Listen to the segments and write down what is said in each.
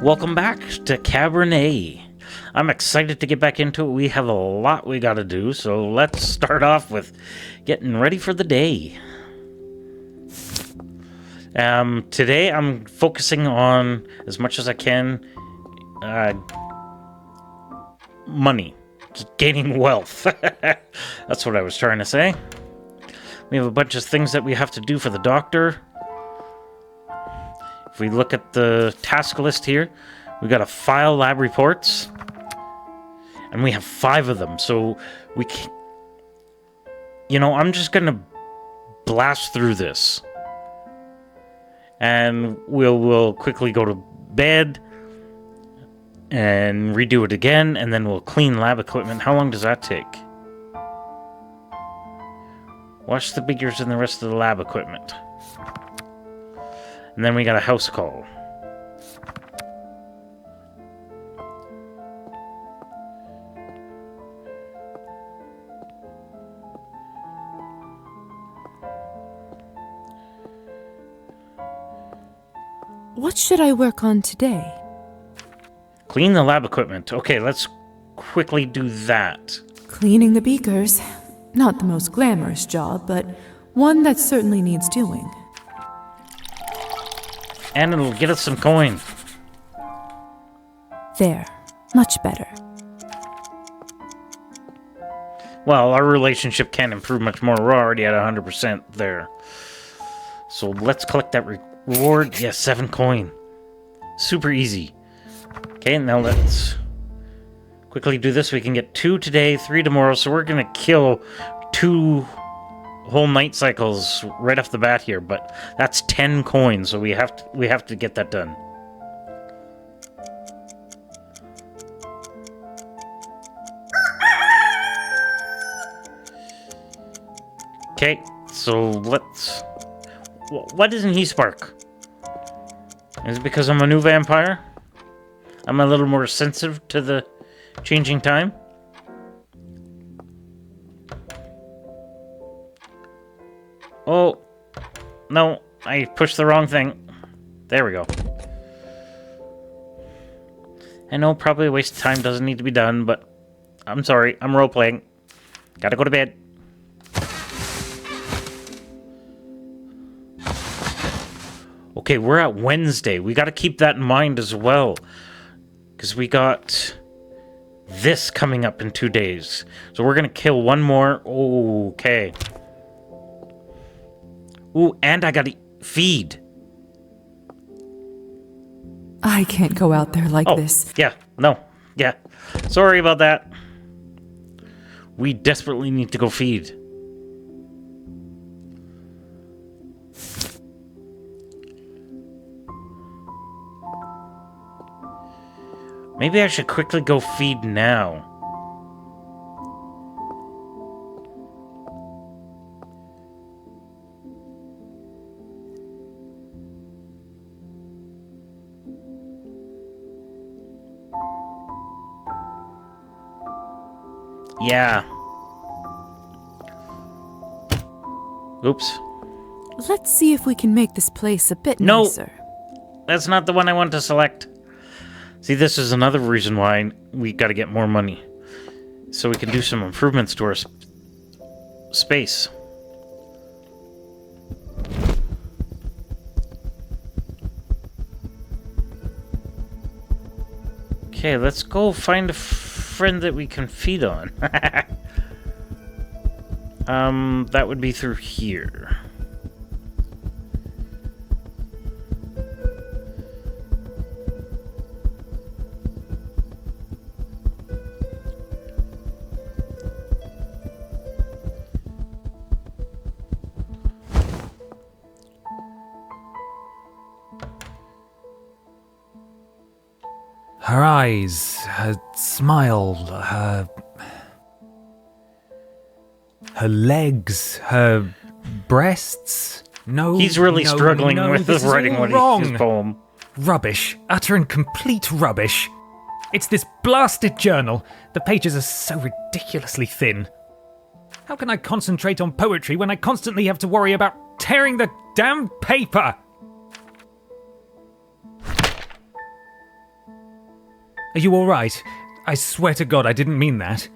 Welcome back to Cabernet. I'm excited to get back into it. We have a lot we gotta do, so let's start off with getting ready for the day. Today I'm focusing on, as much as I can, money. Gaining wealth. That's what I was trying to say. We have a bunch of things that we have to do for the doctor. If we look at the task list here, we got to file lab reports. And we have 5 of them, so we can... I'm just going to blast through this. And we'll quickly go to bed and redo it again, and then we'll clean lab equipment. How long does that take? Wash the beakers and the rest of the lab equipment. And then we got a house call. What should I work on today? Clean the lab equipment. Okay, let's quickly do that. Cleaning the beakers. Not the most glamorous job, but one that certainly needs doing. And it'll get us some coin. There. Much better. Well, our relationship can't improve much more. We're already at 100% there. So let's collect that reward. Yes, 7 coin. Super easy. Okay, now let's quickly do this. We can get 2 today, 3 tomorrow. So we're going to kill 2 whole night cycles right off the bat here. But that's 10 coins, so we have to get that done. Okay, so let's... Why doesn't he spark? Is it because I'm a new vampire? I'm a little more sensitive to the changing time? Oh, no, I pushed the wrong thing. There we go. I know probably a waste of time, doesn't need to be done, but I'm sorry, I'm role-playing. Gotta go to bed. Okay, we're at Wednesday. We got to keep that in mind as well. Because we got this coming up in 2 days. So we're going to kill 1 more. Okay. Ooh, and I got to feed. I can't go out there like this. Yeah, no. Yeah. Sorry about that. We desperately need to go feed. Maybe I should quickly go feed now. Yeah. Oops. Let's see if we can make this place a bit nicer. That's not the one I want to select. See, this is another reason why we got to get more money. So we can do some improvements to our space. Okay, let's go find a friend that we can feed on. That would be through here. Her eyes, her smile, her legs, her breasts. No, he's really struggling with this writing his poem. Rubbish, utter and complete rubbish. It's this blasted journal. The pages are so ridiculously thin. How can I concentrate on poetry when I constantly have to worry about tearing the damn paper? Are you alright? I swear to God I didn't mean that.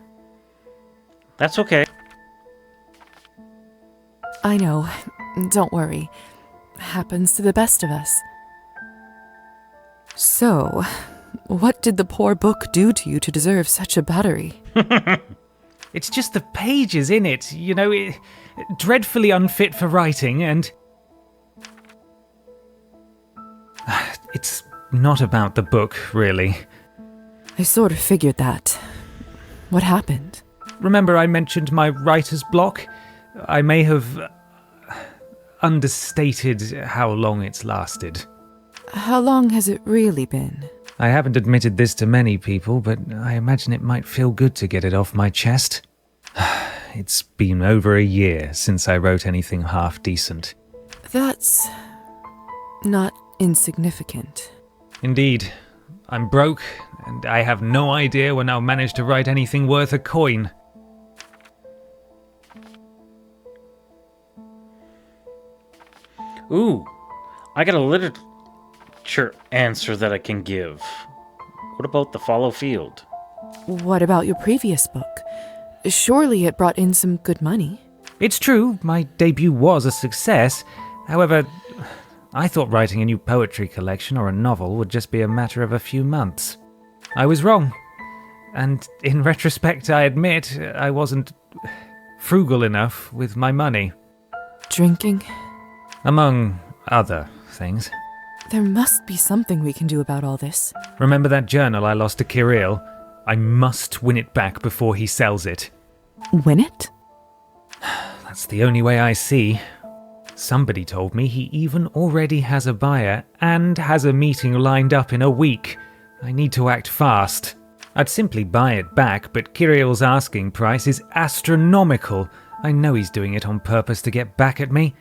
That's okay. I know. Don't worry. Happens to the best of us. So, what did the poor book do to you to deserve such a battery? It's just the pages in it, dreadfully unfit for writing, and... It's not about the book, really. I sort of figured that. What happened? Remember I mentioned my writer's block? I may have understated how long it's lasted. How long has it really been? I haven't admitted this to many people, but I imagine it might feel good to get it off my chest. It's been over a year since I wrote anything half decent. That's not insignificant. Indeed. I'm broke, and I have no idea when I'll manage to write anything worth a coin. Ooh, I got a literature answer that I can give. What about the fallow field? What about your previous book? Surely it brought in some good money. It's true, my debut was a success. However, I thought writing a new poetry collection or a novel would just be a matter of a few months. I was wrong. And in retrospect, I admit I wasn't frugal enough with my money. Drinking? Among other things. There must be something we can do about all this. Remember that journal I lost to Kirill? I must win it back before he sells it. Win it? That's the only way I see. Somebody told me he even already has a buyer and has a meeting lined up in a week. I need to act fast. I'd simply buy it back, but Kirill's asking price is astronomical. I know he's doing it on purpose to get back at me.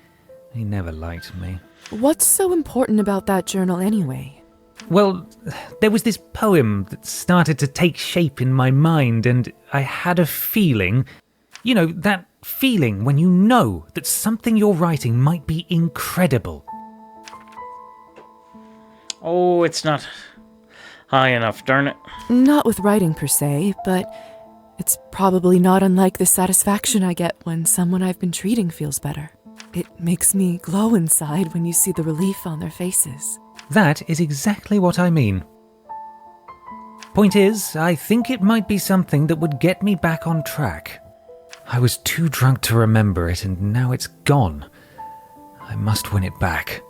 He never liked me. What's so important about that journal anyway? Well, there was this poem that started to take shape in my mind, and I had a feeling, that feeling when you know that something you're writing might be incredible. Oh, it's not high enough, darn it. Not with writing per se, but it's probably not unlike the satisfaction I get when someone I've been treating feels better. It makes me glow inside when you see the relief on their faces. That is exactly what I mean. Point is, I think it might be something that would get me back on track. I was too drunk to remember it, and now it's gone. I must win it back.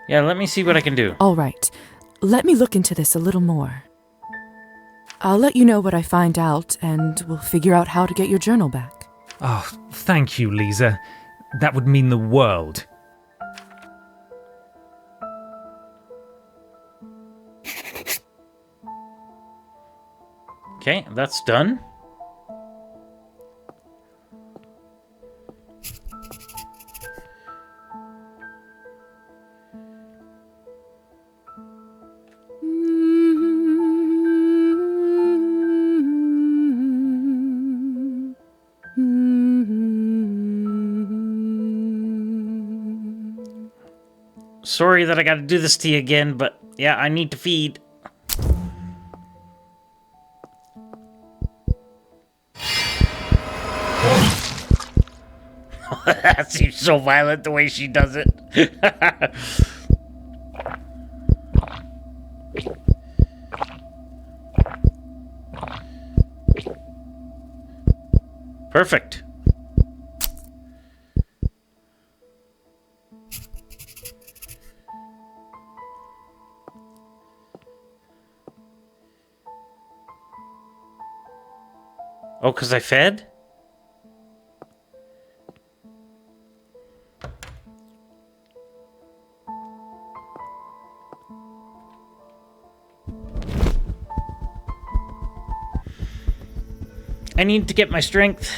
Yeah, let me see what I can do. All right, let me look into this a little more. I'll let you know what I find out, and we'll figure out how to get your journal back. Oh, thank you, Liza. That would mean the world. Okay, that's done. Sorry that I gotta do this to you again, but yeah, I need to feed. That seems so violent the way she does it. Perfect. Oh, 'cause I fed? I need to get my strength.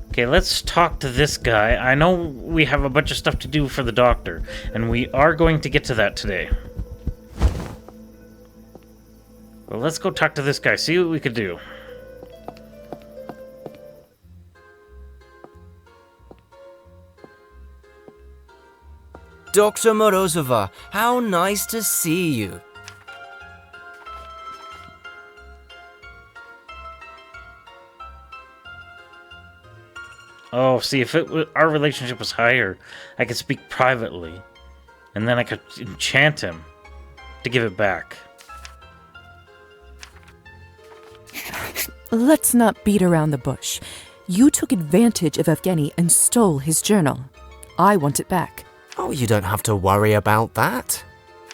Okay, let's talk to this guy. I know we have a bunch of stuff to do for the doctor, and we are going to get to that today. Well, let's go talk to this guy, see what we could do. Dr. Morozova, how nice to see you. Oh, see, if our relationship was higher, I could speak privately, and then I could enchant him to give it back. Let's not beat around the bush. You took advantage of Evgeny and stole his journal. I want it back. Oh, you don't have to worry about that.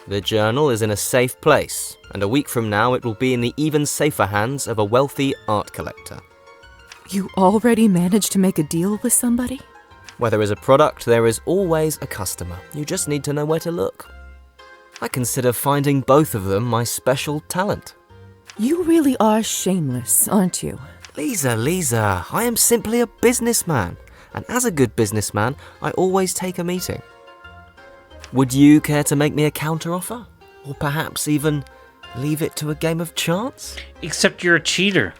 The journal is in a safe place, and a week from now it will be in the even safer hands of a wealthy art collector. You already managed to make a deal with somebody? Where there is a product, there is always a customer. You just need to know where to look. I consider finding both of them my special talent. You really are shameless, aren't you? Liza, I am simply a businessman. And as a good businessman, I always take a meeting. Would you care to make me a counteroffer? Or perhaps even leave it to a game of chance? Except you're a cheater.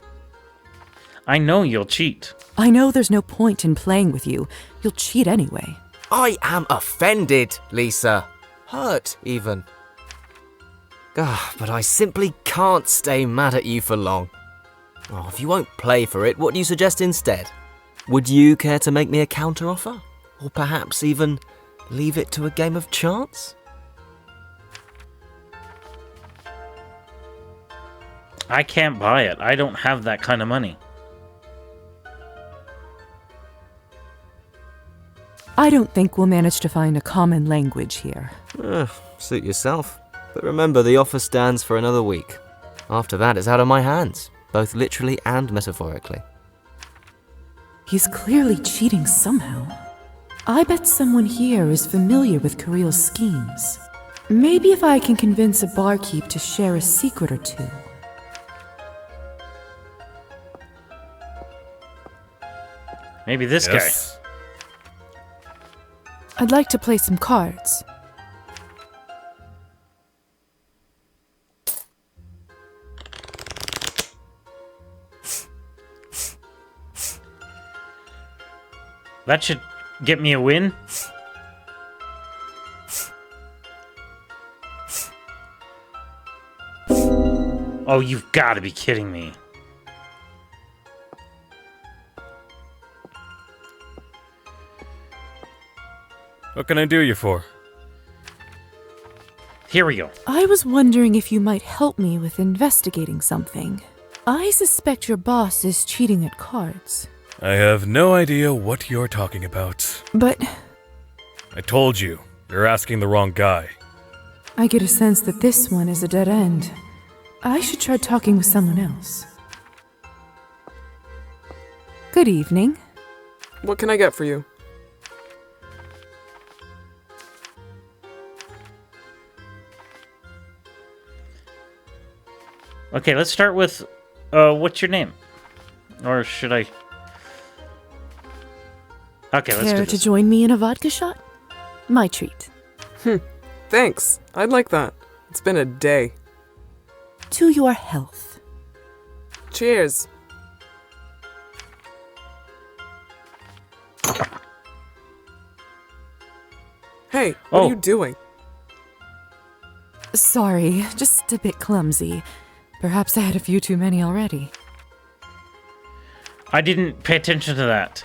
I know you'll cheat. I know there's no point in playing with you. You'll cheat anyway. I am offended, Lisa. Hurt, even. But I simply can't stay mad at you for long. Oh, if you won't play for it, what do you suggest instead? Would you care to make me a counteroffer? Or perhaps even leave it to a game of chance? I can't buy it. I don't have that kind of money. I don't think we'll manage to find a common language here. Suit yourself. But remember, the offer stands for another week. After that, it's out of my hands, both literally and metaphorically. He's clearly cheating somehow. I bet someone here is familiar with Kirill's schemes. Maybe if I can convince a barkeep to share a secret or two. Maybe this Yes. guy. I'd like to play some cards. That should get me a win. Oh, you've got to be kidding me. What can I do you for? Here we go. I was wondering if you might help me with investigating something. I suspect your boss is cheating at cards. I have no idea what you're talking about. But I told you, you're asking the wrong guy. I get a sense that this one is a dead end. I should try talking with someone else. Good evening. What can I get for you? Okay, let's start with, what's your name? Or should I... Okay, let's do Care to this. join me in a vodka shot? My treat. Thanks. I'd like that. It's been a day. To your health. Cheers. Hey, what Oh. are you doing? Sorry, just a bit clumsy. Perhaps I had a few too many already. I didn't pay attention to that.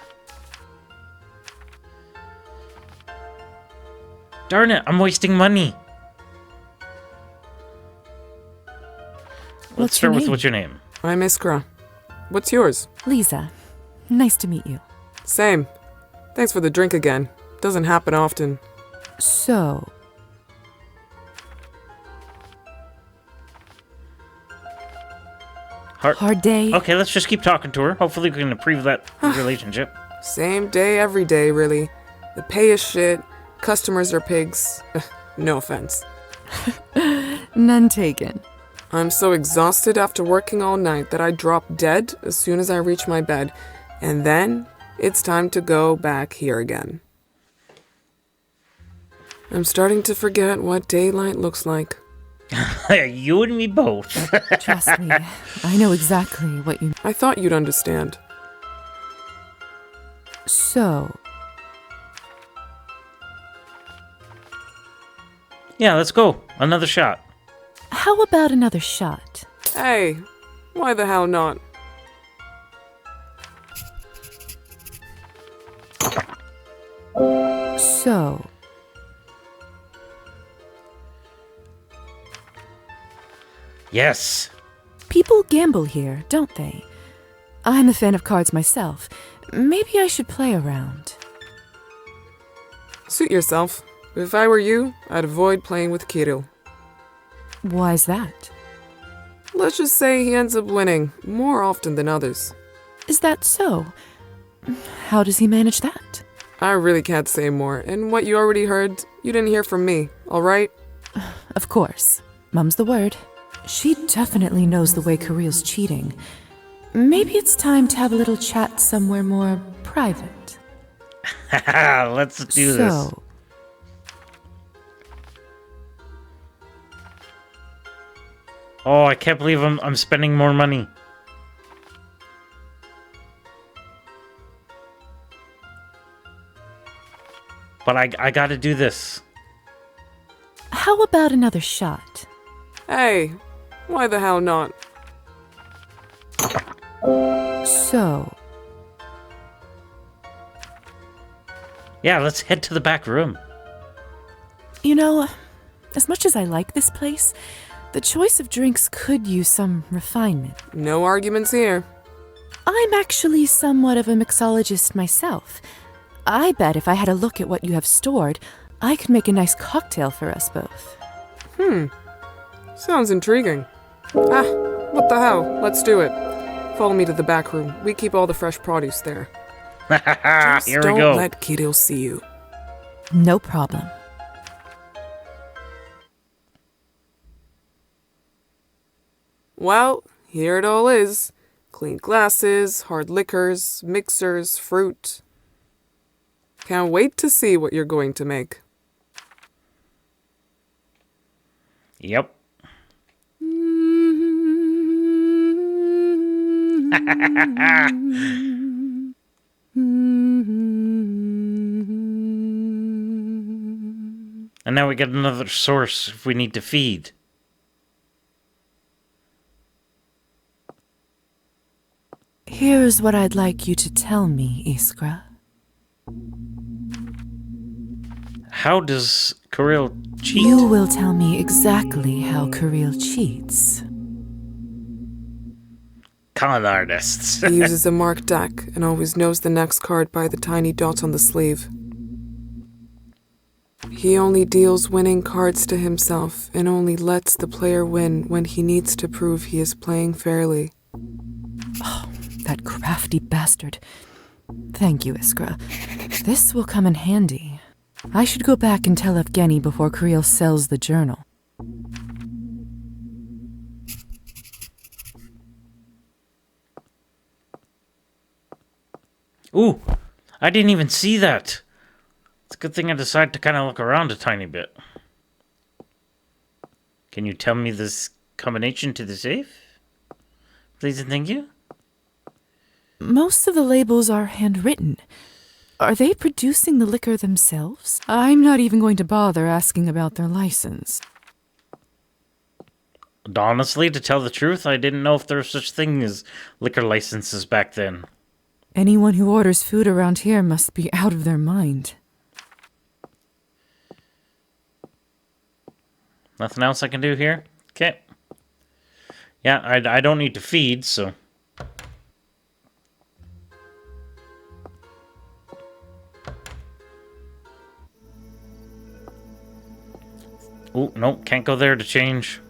Darn it, I'm wasting money. Let's What's your start with name? what's your name? I'm Iskra. What's yours? Liza. Nice to meet you. Same. Thanks for the drink again. Doesn't happen often. So, hard day? Okay, let's just keep talking to her. Hopefully we can improve that relationship. Same day every day, really. The pay is shit. Customers are pigs. No offense. None taken. I'm so exhausted after working all night that I drop dead as soon as I reach my bed. And then it's time to go back here again. I'm starting to forget what daylight looks like. You and me both. Trust me, I know exactly what you... I thought you'd understand. So, Yeah, let's go. Another shot. How about another shot? Hey, why the hell not? So, Yes. people gamble here, don't they? I'm a fan of cards myself. Maybe I should play around. Suit yourself. If I were you, I'd avoid playing with Kirill. Why's that? Let's just say he ends up winning more often than others. Is that so? How does he manage that? I really can't say more, and what you already heard, you didn't hear from me, alright? Of course. Mum's the word. She definitely knows the way Kirill's cheating. Maybe it's time to have a little chat somewhere more private. Let's do this. So, Oh, I can't believe I'm spending more money. But I gotta do this. how about another shot? Hey, why the hell not? So, Yeah, let's head to the back room. you know, as much as I like this place, the choice of drinks could use some refinement. No arguments here. I'm actually somewhat of a mixologist myself. I bet if I had a look at what you have stored, I could make a nice cocktail for us both. Sounds intriguing. Ah, what the hell? Let's do it. Follow me to the back room. We keep all the fresh produce there. Just Here we don't go. let Kirill see you. No problem. Well, here it all is. Clean glasses, hard liquors, mixers, fruit. Can't wait to see what you're going to make. Yep. And now we get another source if we need to feed. Here's what I'd like you to tell me, Iskra. How does Kirill cheat? You will tell me exactly how Kirill cheats. Con artists. He uses a marked deck and always knows the next card by the tiny dot on the sleeve. He only deals winning cards to himself and only lets the player win when he needs to prove he is playing fairly. That crafty bastard. Thank you, Iskra. This will come in handy. I should go back and tell Evgeny before Kirill sells the journal. Ooh, I didn't even see that. It's a good thing I decided to kind of look around a tiny bit. Can you tell me this combination to the safe? Please and thank you. Most of the labels are handwritten. Are they producing the liquor themselves? I'm not even going to bother asking about their license. Honestly, to tell the truth, I didn't know if there was such thing as liquor licenses back then. Anyone who orders food around here must be out of their mind. Nothing else I can do here? Okay. Yeah, I don't need to feed, so... Oh, no, can't go there to change.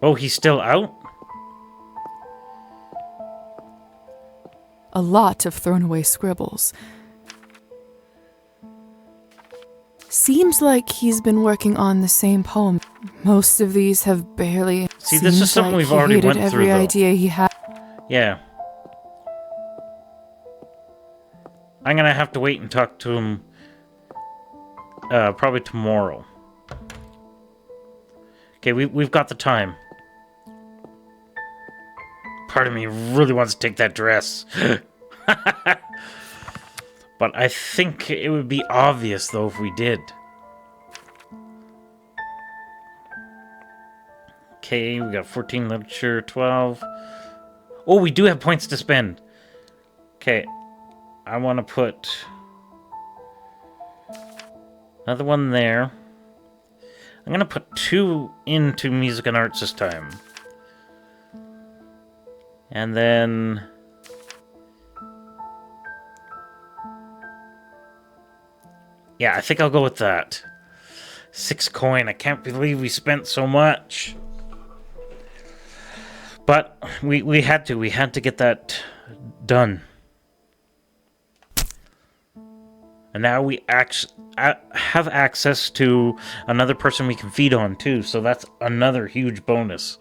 Oh, he's still out? A lot of thrown away scribbles. Seems like he's been working on the same poem. Most of these have barely... See, this is Seems something like we've he already hated went every through, though. idea he had. Yeah. I'm gonna have to wait and talk to him probably tomorrow. Okay, we've got the time. Part of me really wants to take that dress. But I think it would be obvious, though, if we did. Okay, we got 14 literature, 12. Oh, we do have points to spend. Okay, I want to put another one there. I'm going to put 2 into music and arts this time. And then... yeah, I think I'll go with that. 6 coin. I can't believe we spent so much. But we had to. We had to get that done. And now we have access to another person we can feed on, too. So that's another huge bonus.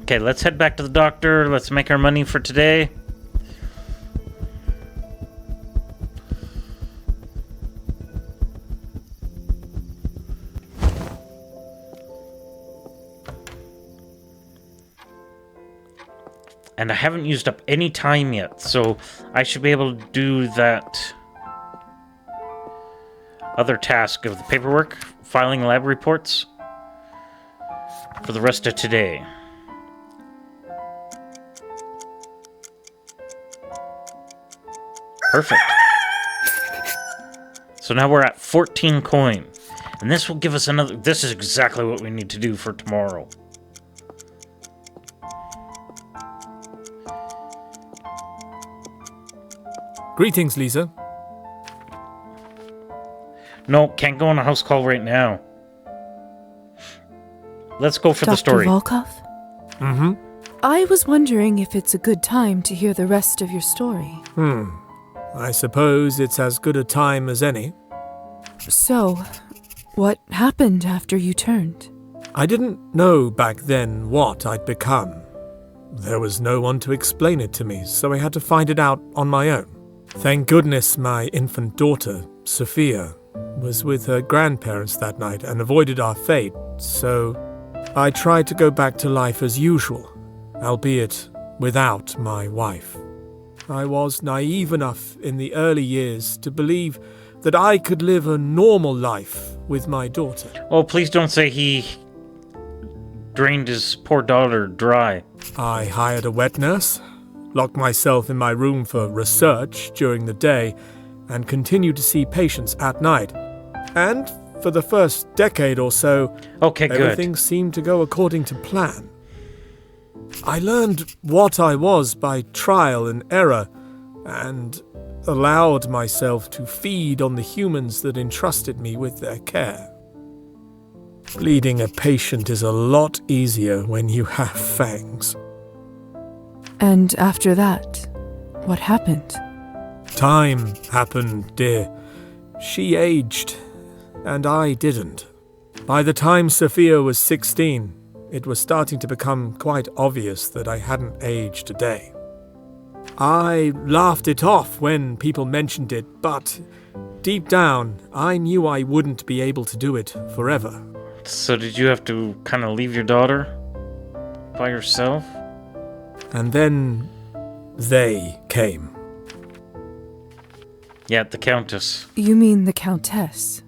Okay, let's head back to the doctor. Let's make our money for today. And I haven't used up any time yet, so I should be able to do that other task of the paperwork, filing lab reports, for the rest of today. Perfect. So now we're at 14 coin. And this will give us another... this is exactly what we need to do for tomorrow. Greetings, Liza. No, can't go on a house call right now. Let's go for the story. Dr. Volkov? Mm-hmm. I was wondering if it's a good time to hear the rest of your story. I suppose it's as good a time as any. So, what happened after you turned? I didn't know back then what I'd become. There was no one to explain it to me, so I had to find it out on my own. Thank goodness my infant daughter, Sophia, was with her grandparents that night and avoided our fate, so I tried to go back to life as usual, albeit without my wife. I was naive enough in the early years to believe that I could live a normal life with my daughter. Oh, please don't say he drained his poor daughter dry. I hired a wet nurse, locked myself in my room for research during the day, and continued to see patients at night. And for the first decade or so, Okay, good. everything seemed to go according to plan. I learned what I was by trial and error, and allowed myself to feed on the humans that entrusted me with their care. Bleeding a patient is a lot easier when you have fangs. And after that, what happened? Time happened, dear. She aged, and I didn't. By the time Sophia was 16, it was starting to become quite obvious that I hadn't aged a day. I laughed it off when people mentioned it, but deep down, I knew I wouldn't be able to do it forever. So did you have to kind of leave your daughter by yourself? And then they came. Yeah, the Countess. You mean the Countess?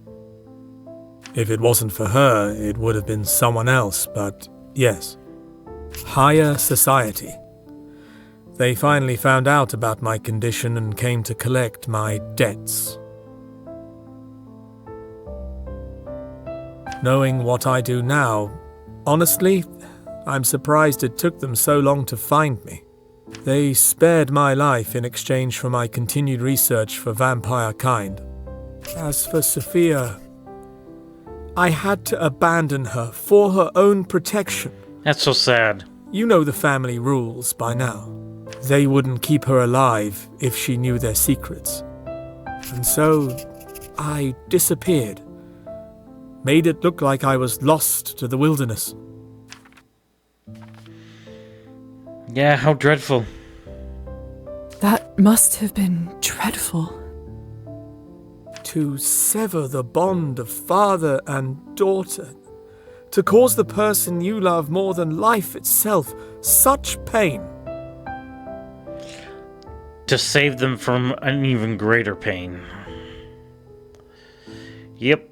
If it wasn't for her, it would have been someone else, but yes. Higher society. They finally found out about my condition and came to collect my debts. Knowing what I do now, honestly, I'm surprised it took them so long to find me. They spared my life in exchange for my continued research for vampire kind. As for Sophia, I had to abandon her for her own protection. That's so sad. You know the family rules by now. They wouldn't keep her alive if she knew their secrets. and so I disappeared. Made it look like I was lost to the wilderness. Yeah, how dreadful. That must have been dreadful. To sever the bond of father and daughter. To cause the person you love more than life itself such pain. To save them from an even greater pain. Yep.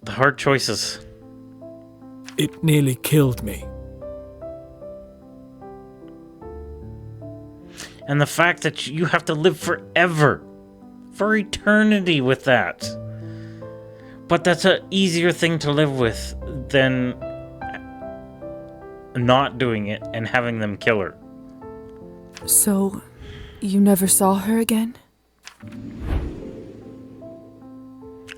The hard choices. It nearly killed me. And the fact that you have to live forever. For eternity with that. But that's an easier thing to live with than not doing it and having them kill her. So, you never saw her again?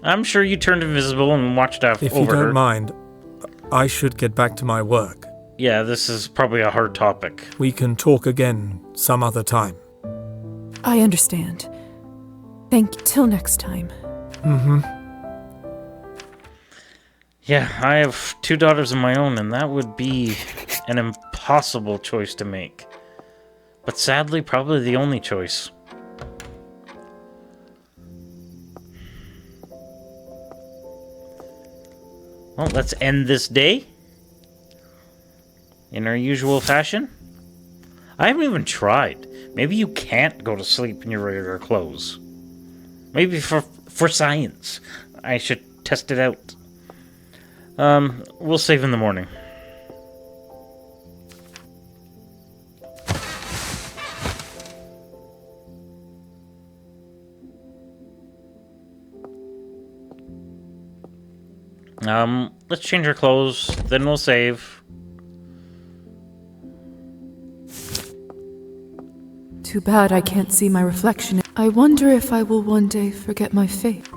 I'm sure you turned invisible and watched over her. If you don't mind, I should get back to my work. Yeah, this is probably a hard topic. We can talk again some other time. I understand. Till next time. Mm-hmm. Yeah, I have 2 daughters of my own, and that would be an impossible choice to make. But sadly, probably the only choice. Well, let's end this day in our usual fashion. I haven't even tried. Maybe you can't go to sleep in your regular clothes. Maybe for science. I should test it out. We'll save in the morning. Let's change our clothes, then we'll save. Too bad I can't see my reflection. I wonder if I will one day forget my fate.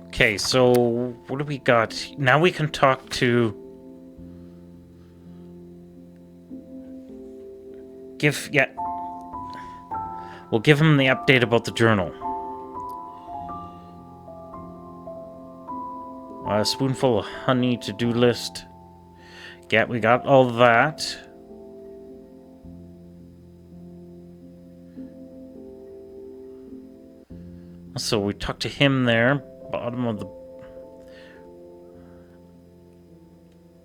Okay, so what do we got? Now we can talk to... We'll give him the update about the journal. A spoonful of honey to-do list. Yeah, we got all that. So we talked to him there. Bottom of the...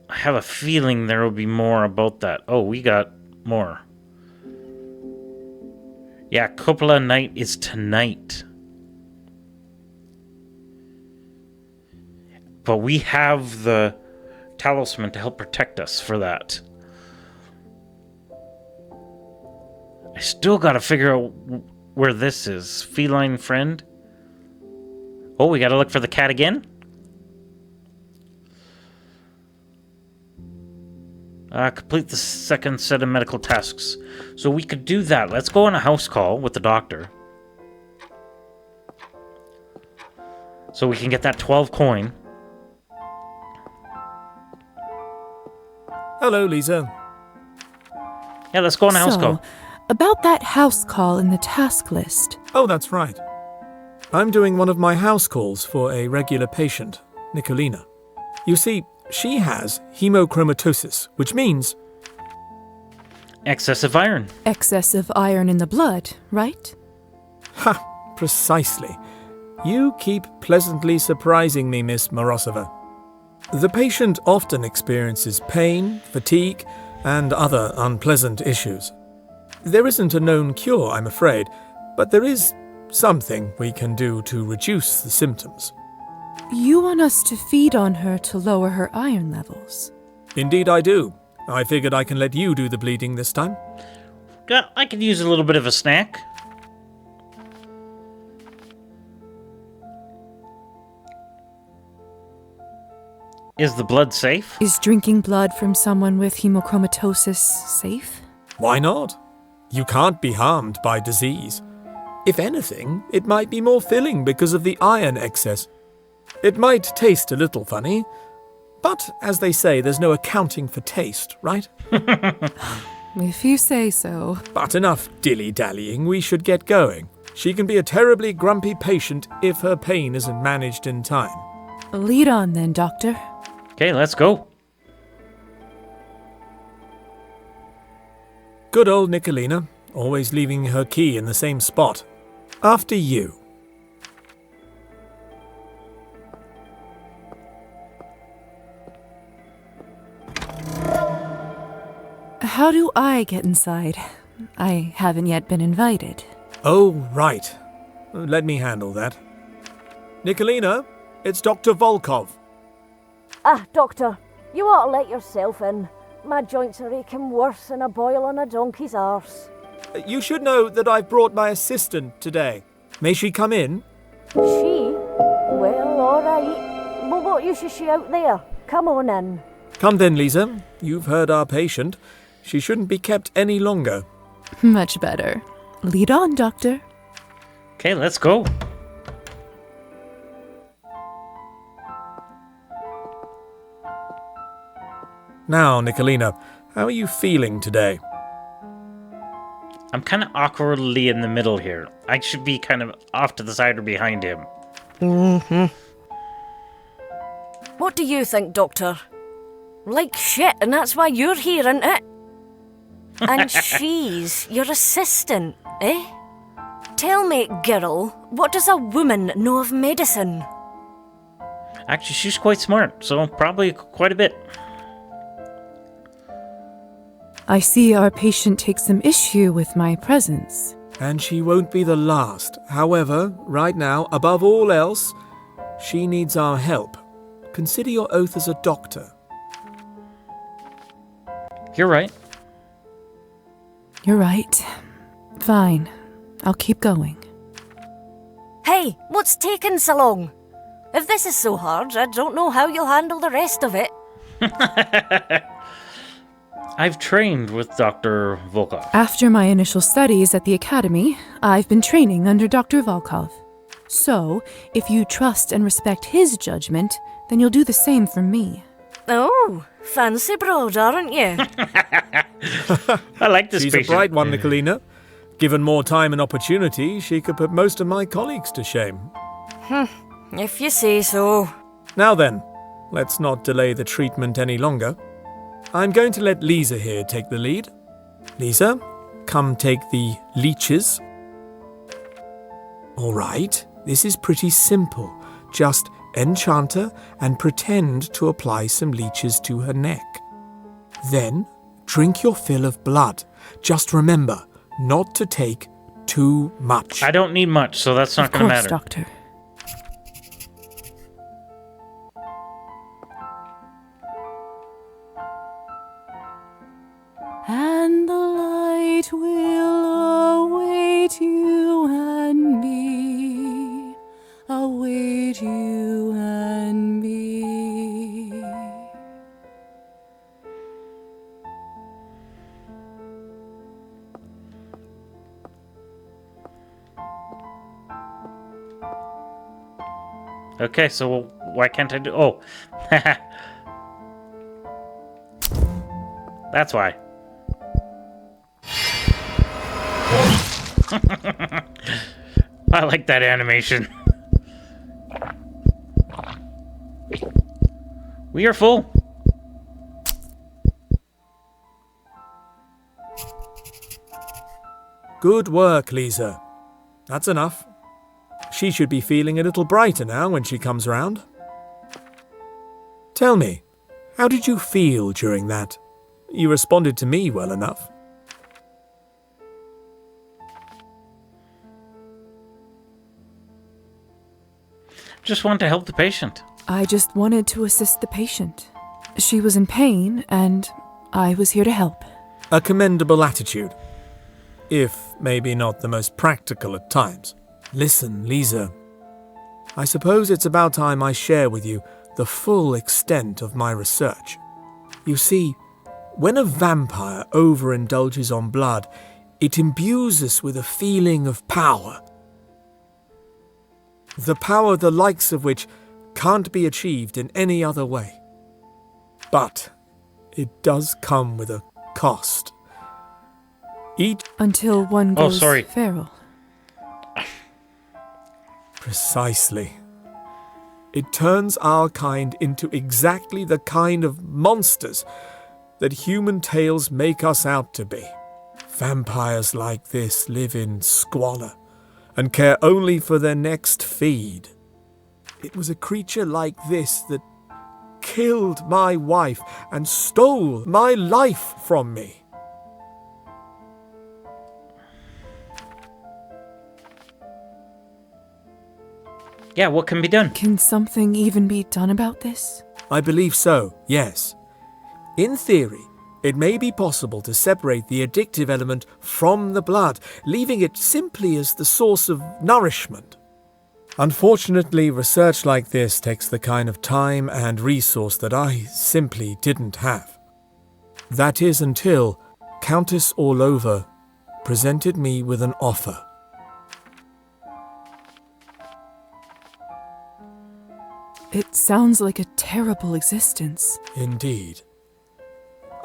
I have a feeling there will be more about that. Oh, we got more. Yeah, Cupola night is tonight. But we have the talisman to help protect us for that. I still gotta figure out where this is. Feline friend. Oh, we gotta look for the cat again? Complete the second set of medical tasks. So we could do that. Let's go on a house call with the doctor. So we can get that 12 coin. Hello, Liza. Yeah, let's go on a house call. About that house call in the task list. Oh, that's right. I'm doing one of my house calls for a regular patient, Nicolina. You see, she has hemochromatosis, which means... Excessive iron. Excessive iron in the blood, right? Ha! Precisely. You keep pleasantly surprising me, Miss Morozova. The patient often experiences pain, fatigue, and other unpleasant issues. There isn't a known cure, I'm afraid, but there is something we can do to reduce the symptoms. You want us to feed on her to lower her iron levels? Indeed I do. I figured I can let you do the bleeding this time. Yeah, I could use a little bit of a snack. Is the blood safe? Is drinking blood from someone with hemochromatosis safe? Why not? You can't be harmed by disease. If anything, it might be more filling because of the iron excess. It might taste a little funny, But, as they say, there's no accounting for taste, right? If you say so. But enough dilly-dallying, we should get going. She can be a terribly grumpy patient if her pain isn't managed in time. Lead on then, Doctor. Okay, let's go. Good old Nicolina, always leaving her key in the same spot. After you. How do I get inside? I haven't yet been invited. Oh, right. Let me handle that. Nicolina, it's Dr. Volkov. Ah, Doctor, you ought to let yourself in. My joints are aching worse than a boil on a donkey's arse. You should know that I've brought my assistant today. May she come in? She? Well, all right. But what use is she out there? Come on in. Come then, Liza. You've heard our patient. She shouldn't be kept any longer. Much better. Lead on, Doctor. Okay, let's go. Now, Nicolina, how are you feeling today? I'm kind of awkwardly in the middle here. I should be kind of off to the side or behind him. What do you think, Doctor? Like shit, and that's why you're here, isn't it? And she's your assistant, eh? Tell me, girl, what does a woman know of medicine? Actually, she's quite smart, so probably quite a bit. I see our patient takes some issue with my presence. And she won't be the last. However, right now, above all else, she needs our help. Consider your oath as a doctor. You're right. You're right. Fine. I'll keep going. Hey, what's taking so long? If this is so hard, I don't know how you'll handle the rest of it. I've trained with Dr. Volkov. After my initial studies at the academy, I've been training under Dr. Volkov. So, if you trust and respect his judgment, then you'll do the same for me. Oh, fancy broad, aren't you? I like this She's patient. a bright one, Nicolina. Given more time and opportunity, she could put most of my colleagues to shame. If you say so. Now then, let's not delay the treatment any longer. I'm going to let Liza here take the lead. Liza, come take the leeches. All right, this is pretty simple. Just enchant her and pretend to apply some leeches to her neck. Then, drink your fill of blood. Just remember, not to take too much. I don't need much, so that's not going to matter. Of course, Doctor. And the light will await you and me, await you and me. Okay, so why can't I do... Oh. That's why. I like that animation. We are full. Good work, Liza. That's enough. She should be feeling a little brighter now when she comes round. Tell me, how did you feel during that? You responded to me well enough. Just want to help the patient. I just wanted to assist the patient. She was in pain, and I was here to help. A commendable attitude, if maybe not the most practical at times. Listen, Liza. I suppose it's about time I share with you the full extent of my research. You see, when a vampire overindulges on blood, it imbues us with a feeling of power. The power the likes of which can't be achieved in any other way. But it does come with a cost. Each Until one Oh, goes sorry. feral. Precisely. It turns our kind into exactly the kind of monsters that human tales make us out to be. Vampires like this live in squalor and care only for their next feed. It was a creature like this that killed my wife and stole my life from me. Yeah, what can be done? Can something even be done about this? I believe so, yes. In theory, it may be possible to separate the addictive element from the blood, leaving it simply as the source of nourishment. Unfortunately, research like this takes the kind of time and resource that I simply didn't have. That is until Countess Orlova presented me with an offer. It sounds like a terrible existence. Indeed.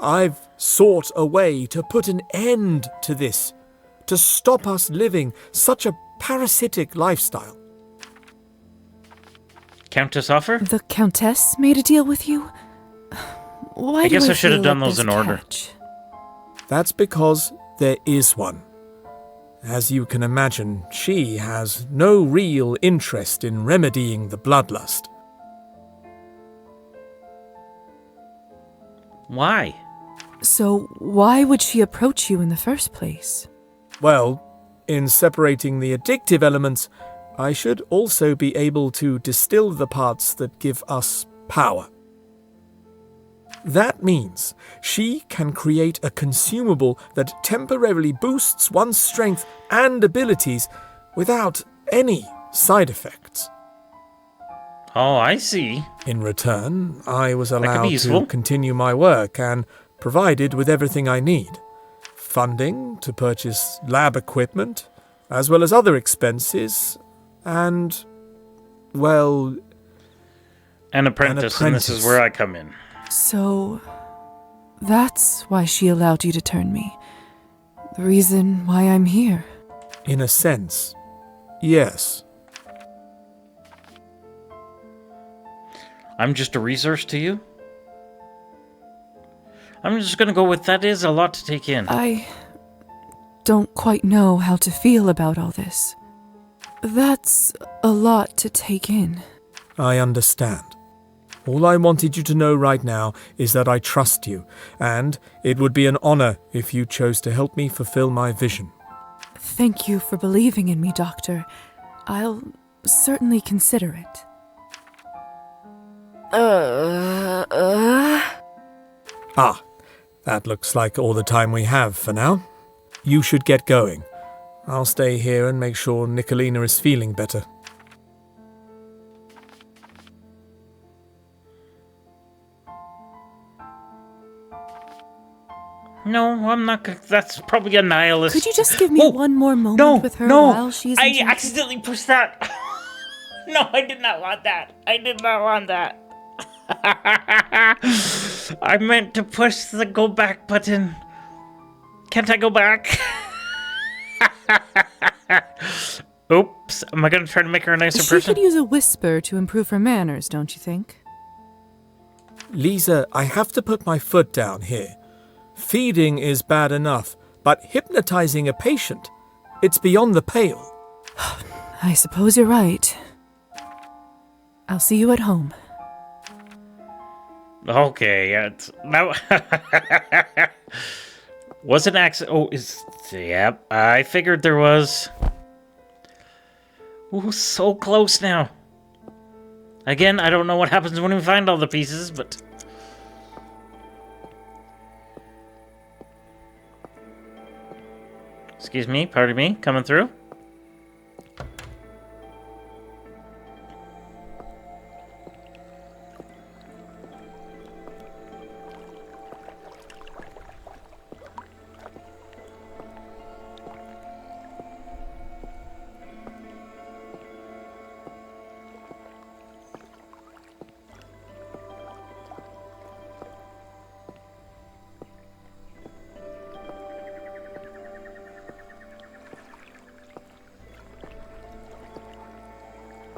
I've sought a way to put an end to this, to stop us living such a parasitic lifestyle. Countess offer? The Countess made a deal with you? Why I guess do I should have feel done like those there's in order. catch? That's because there is one. As you can imagine, she has no real interest in remedying the bloodlust. Why? So why would she approach you in the first place? Well, in separating the addictive elements, I should also be able to distill the parts that give us power. That means she can create a consumable that temporarily boosts one's strength and abilities without any side effects. Oh, I see. In return, I was could be allowed useful. to continue my work and provided with everything I need. Funding to purchase lab equipment, as well as other expenses, and, well, An apprentice, and this is apprentice. where I come in. So that's why she allowed you to turn me. The reason why I'm here. in a sense, yes. I'm just a resource to you? I'm just gonna go with that is a lot to take in. I don't quite know how to feel about all this. That's a lot to take in. I understand. All I wanted you to know right now is that I trust you, and it would be an honor if you chose to help me fulfill my vision. Thank you for believing in me, Doctor. I'll certainly consider it. Ah, that looks like all the time we have for now. You should get going. I'll stay here and make sure Nicolina is feeling better. No, I'm not. That's probably a nihilist. Could you just give me Oh, one more moment no, with her no, while she's I enchanted? accidentally pushed that. No, I did not want that. I did not want that. I meant to push the go back button. Can't I go back? Oops. Am I going to try to make her a nicer She person? could use a whisper to improve her manners, don't you think? Liza, I have to put my foot down here. Feeding is bad enough, but hypnotizing a patient, it's beyond the pale. I suppose you're right. I'll see you at home. Okay, it's no. Was an accident? Oh, is yep. I figured there was. Ooh, so close now. Again, I don't know what happens when we find all the pieces, but. Excuse me, pardon me, coming through.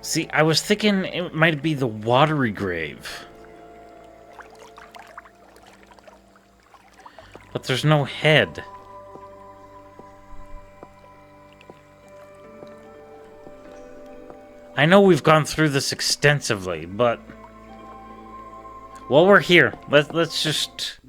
See, I was thinking it might be the watery grave. But there's no head. I know we've gone through this extensively, but while we're here, let's just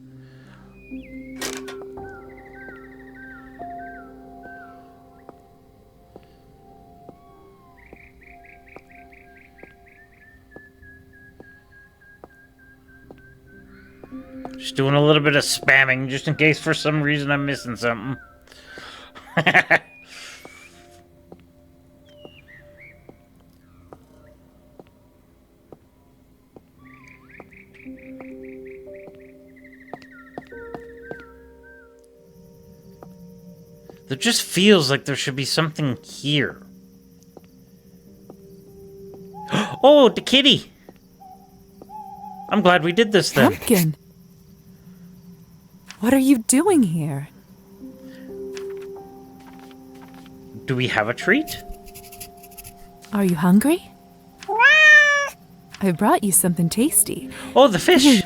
doing a little bit of spamming just in case for some reason I'm missing something. There just feels like there should be something here. Oh, the kitty! I'm glad we did this then. Pumpkin! What are you doing here? Do we have a treat? Are you hungry? I brought you something tasty. Oh, the fish!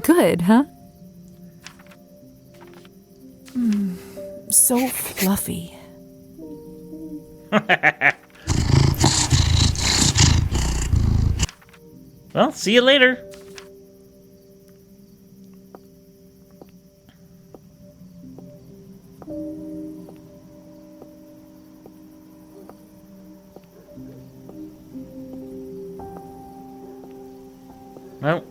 Good, huh? So fluffy. Well, see you later. Well.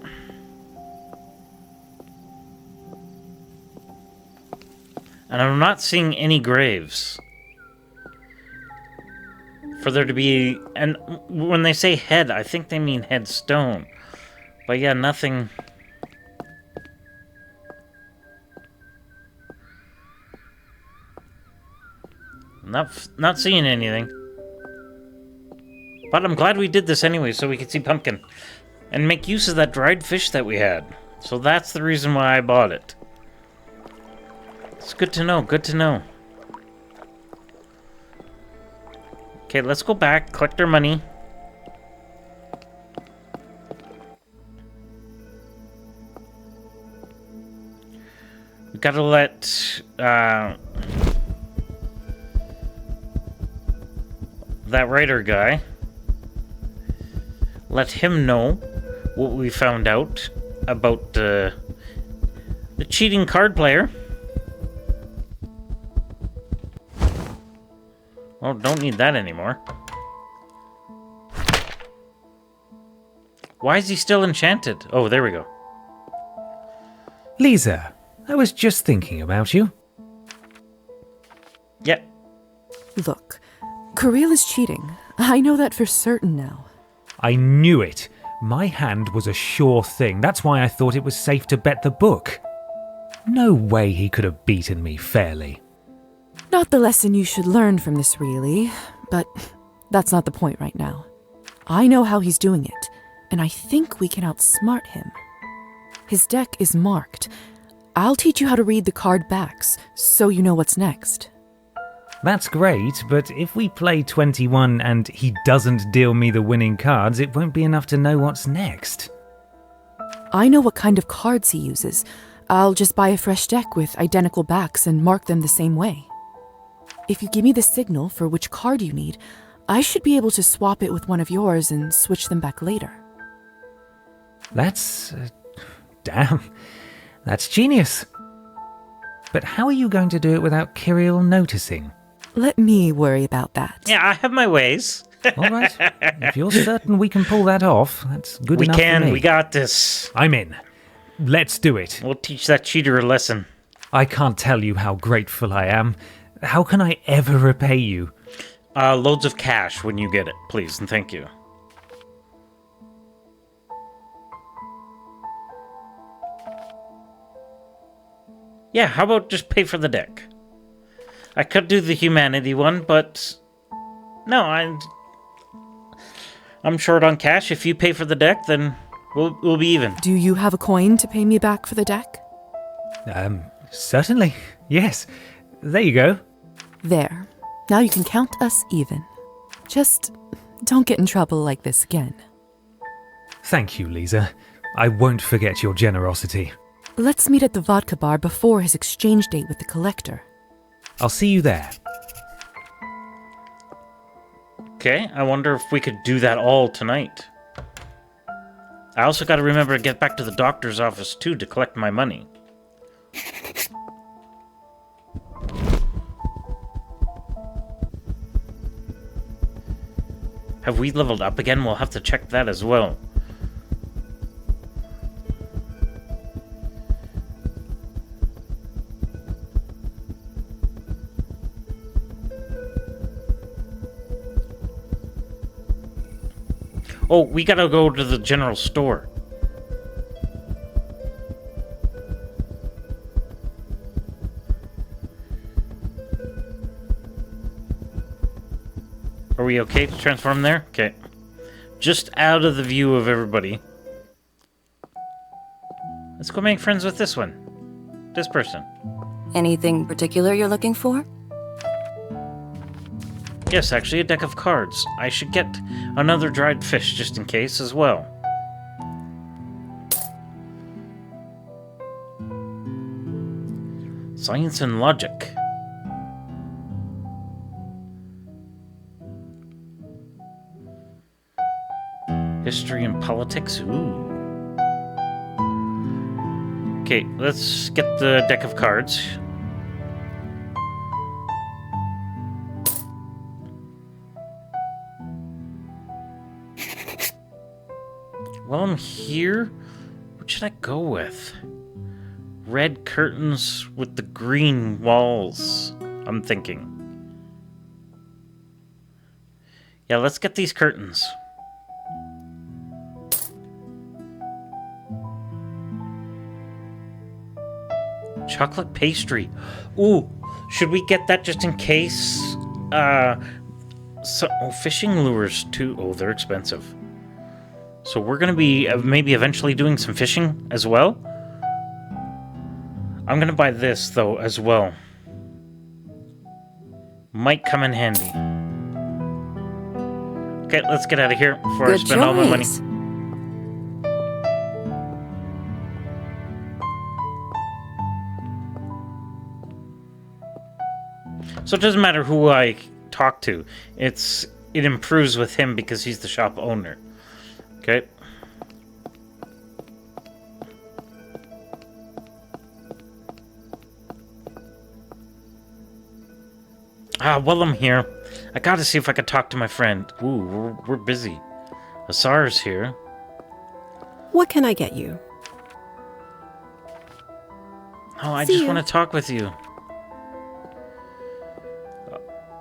And I'm not seeing any graves. For there to be... And when they say head, I think they mean headstone. But yeah, nothing... Not seeing anything. But I'm glad we did this anyway, so we could see Pumpkin. And make use of that dried fish that we had. So that's the reason why I bought it. It's good to know, good to know. Okay, let's go back, collect our money. We gotta let that writer guy, let him know what we found out about the cheating card player. Well, don't need that anymore. Why is he still enchanted? Oh, there we go. Liza, I was just thinking about you. Yep. Look, Kirill is cheating. I know that for certain now. I knew it. My hand was a sure thing. That's why I thought it was safe to bet the book. No way he could have beaten me fairly. Not the lesson you should learn from this, really, but that's not the point right now. I know how he's doing it, and I think we can outsmart him. His deck is marked. I'll teach you how to read the card backs, so you know what's next. That's great, but if we play 21 and he doesn't deal me the winning cards, it won't be enough to know what's next. I know what kind of cards he uses. I'll just buy a fresh deck with identical backs and mark them the same way. If you give me the signal for which card you need, I should be able to swap it with one of yours and switch them back later. That's... damn. That's genius. But how are you going to do it without Kirill noticing? Let me worry about that. Yeah, I have my ways. All right. If you're certain we can pull that off, that's good enough for me. We got this. I'm in. Let's do it. We'll teach that cheater a lesson. I can't tell you how grateful I am. How can I ever repay you? Loads of cash when you get it, please, and thank you. Yeah, how about just pay for the deck? I could do the humanity one, but... No, I'm short on cash. If you pay for the deck, then we'll be even. Do you have a coin to pay me back for the deck? Certainly. Yes. There you go. There. Now you can count us even. Just don't get in trouble like this again. Thank you, Liza. I won't forget your generosity. Let's meet at the vodka bar before his exchange date with the collector. I'll see you there. Okay, I wonder if we could do that all tonight. I also got to remember to get back to the doctor's office too to collect my money. Have we leveled up again? We'll have to check that as well. Oh, we gotta go to the general store. Are we okay to transform there? Okay. Just out of the view of everybody. Let's go make friends with this one. This person. Anything particular you're looking for? Yes, actually, a deck of cards. I should get another dried fish just in case as well. Science and logic. History and politics. Ooh. Okay, let's get the deck of cards. While I'm here, what should I go with? Red curtains with the green walls, I'm thinking. Yeah, let's get these curtains. Chocolate pastry. Ooh, should we get that just in case? Fishing lures too. Oh, they're expensive. So we're going to be maybe eventually doing some fishing as well. I'm going to buy this, though, as well. Might come in handy. Okay, let's get out of here before I spend all my money. So it doesn't matter who I talk to. It improves with him because he's the shop owner. Okay. While I'm here, I gotta see if I could talk to my friend. Ooh, we're busy. Asar's here. What can I get you? Oh, I See just you. want to talk with you.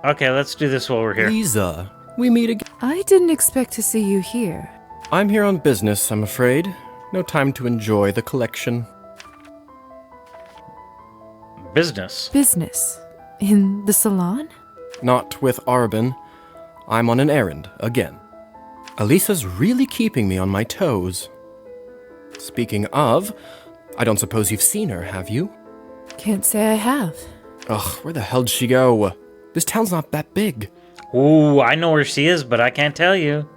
Okay, let's do this while we're here. Liza, we meet again. I didn't expect to see you here. I'm here on business, I'm afraid. No time to enjoy the collection. Business. Business? In the salon? Not with Arbin. I'm on an errand, again. Elisa's really keeping me on my toes. Speaking of, I don't suppose you've seen her, have you? Can't say I have. Ugh, where the hell'd she go? This town's not that big. Ooh, I know where she is, but I can't tell you.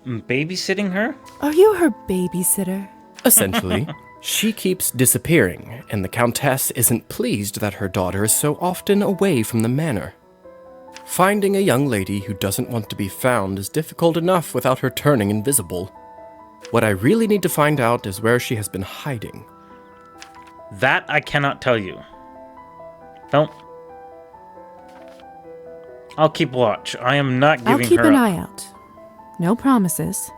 Babysitting her? Are you her babysitter? Essentially. She keeps disappearing, and the Countess isn't pleased that her daughter is so often away from the manor. Finding a young lady who doesn't want to be found is difficult enough without her turning invisible. What I really need to find out is where she has been hiding. That I cannot tell you. Nope. I'll keep watch. I am not giving her I'll keep up. an eye out. No promises.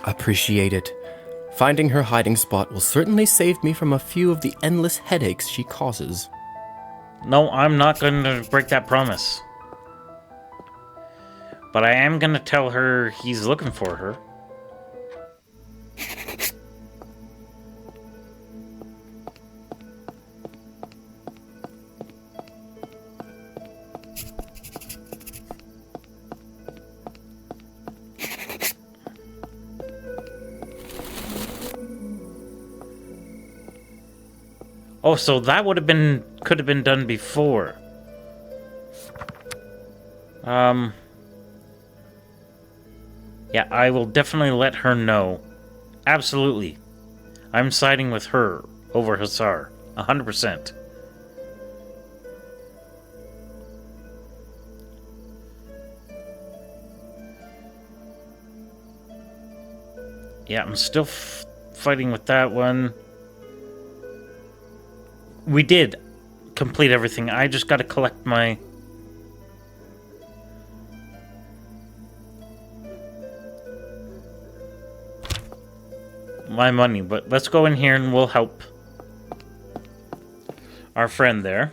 Appreciate it. Finding her hiding spot will certainly save me from a few of the endless headaches she causes. No, I'm not going to break that promise. But I am going to tell her he's looking for her. Oh, so that could have been done before. Yeah, I will definitely let her know. Absolutely. I'm siding with her over Hussar. 100%. Yeah, I'm still fighting with that one. We did complete everything. I just gotta collect my... money, but let's go in here and we'll help our friend there.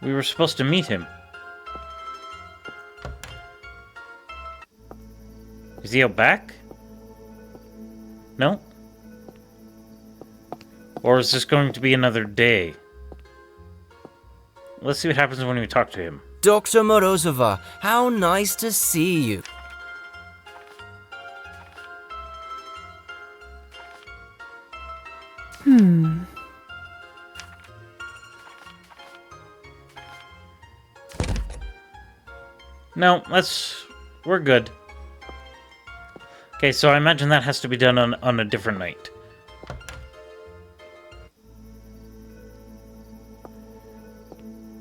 We were supposed to meet him. Is he out back? No? Or is this going to be another day? Let's see what happens when we talk to him. Dr. Morozova, how nice to see you. No, we're good. Okay, so I imagine that has to be done on a different night.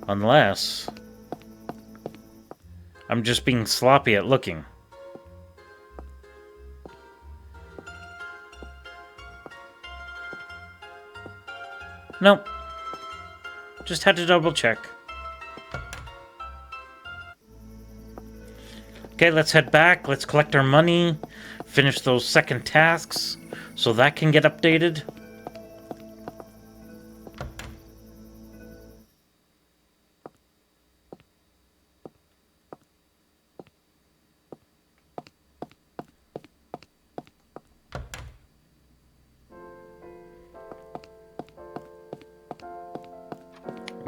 Unless... I'm just being sloppy at looking. Nope. Just had to double check. Okay, let's head back. Let's collect our money. Finish those second tasks so that can get updated.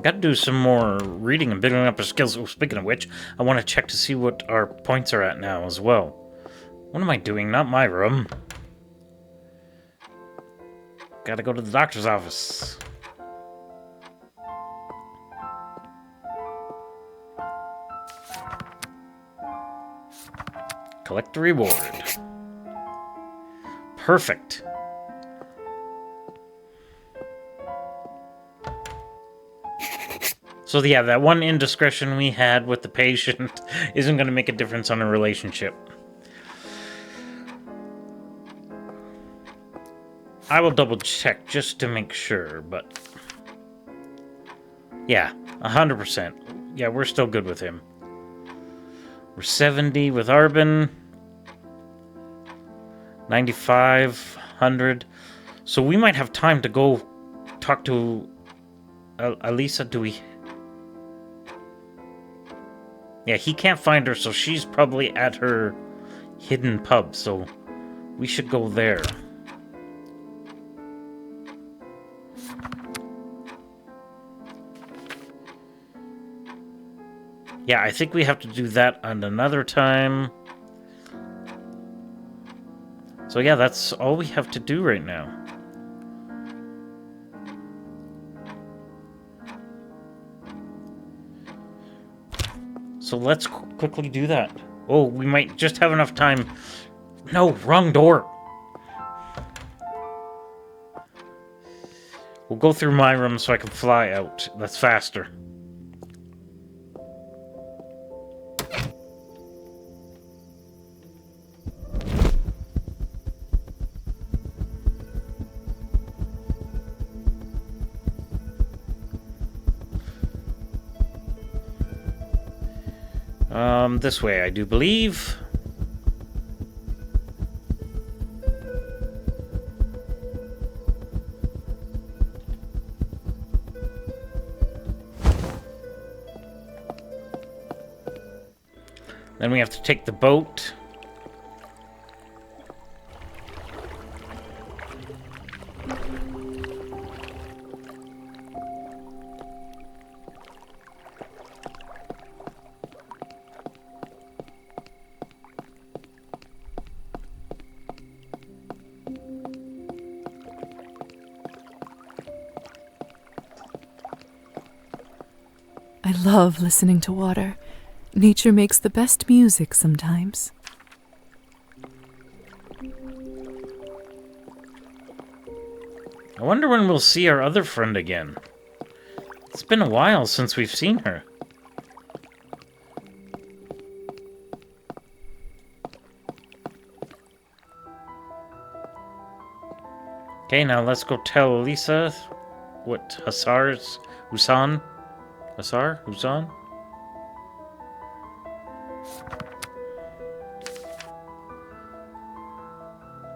Got to do some more reading and building up our skills. Oh, speaking of which, I want to check to see what our points are at now as well. What am I doing? Not my room. Got to go to the doctor's office. Collect the reward. Perfect. So yeah, that one indiscretion we had with the patient isn't going to make a difference on a relationship. I will double check just to make sure, but... yeah, 100%. Yeah, we're still good with him. We're 70 with Arbin. 95, 100. So we might have time to go talk to Liza. Do we... yeah, he can't find her, so she's probably at her hidden pub, so we should go there. Yeah, I think we have to do that on another time. So yeah, that's all we have to do right now. So let's quickly do that. Oh, we might just have enough time. No, wrong door. We'll go through my room so I can fly out. That's faster. This way, I do believe. Then we have to take the boat. I love listening to water. Nature makes the best music sometimes. I wonder when we'll see our other friend again. It's been a while since we've seen her. Okay, now let's go tell Liza what Husan?